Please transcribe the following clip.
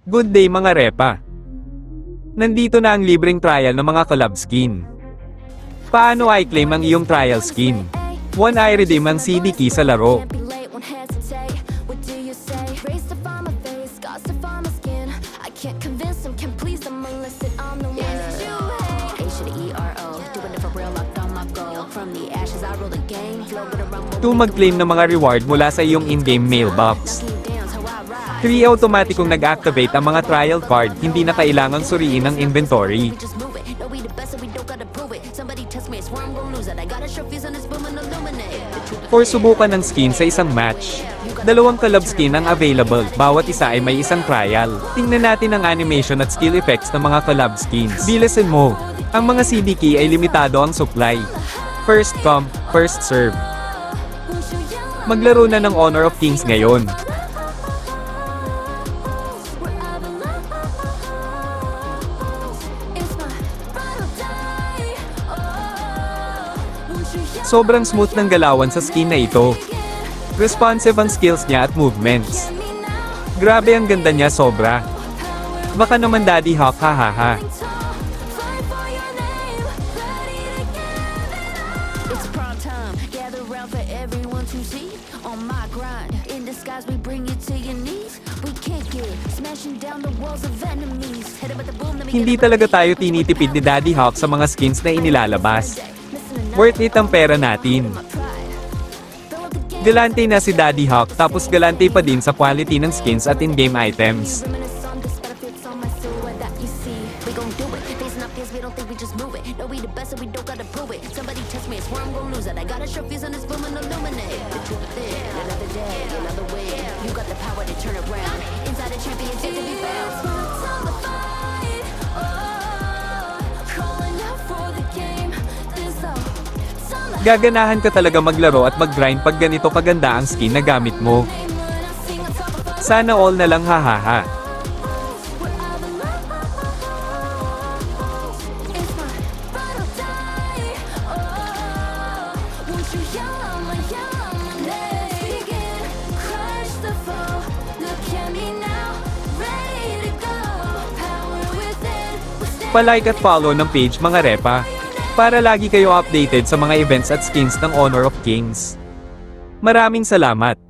Good day mga repa! Nandito na ang libreng trial ng mga collab skin. Paano i-claim ang iyong trial skin? 1 i-redeem ang CD key sa laro. 2 mag-claim ng mga reward mula sa iyong in-game mailbox. 3 automatikong nag-activate ang mga trial card, hindi na kailangang suriin ang inventory. 4 subukan ng skin sa isang match. 2 collab skin ang available, bawat isa ay may isang trial. Tingnan natin ang animation at skill effects ng mga collab skins. Bilisin mo! Ang mga CD key ay limitado ang supply. First come, first serve. Maglaro na ng Honor of Kings ngayon. Sobrang smooth ng galawan sa skin na ito. Responsive ang skills niya at movements. Grabe ang ganda niya sobra. Baka naman Daddy Hawk hahaha. Hindi talaga tayo tinitipid ni Daddy Hawk sa mga skins na inilalabas. Worth it ang pera natin. Galante na si Daddy Hawk tapos galante pa din sa quality ng skins at in-game items. Gaganahan ka talaga maglaro at mag-grind pag ganito kaganda ang skin na gamit mo. Sana all na lang hahaha. Pa-like at follow ng page mga repa, para lagi kayo updated sa mga events at skins ng Honor of Kings. Maraming salamat!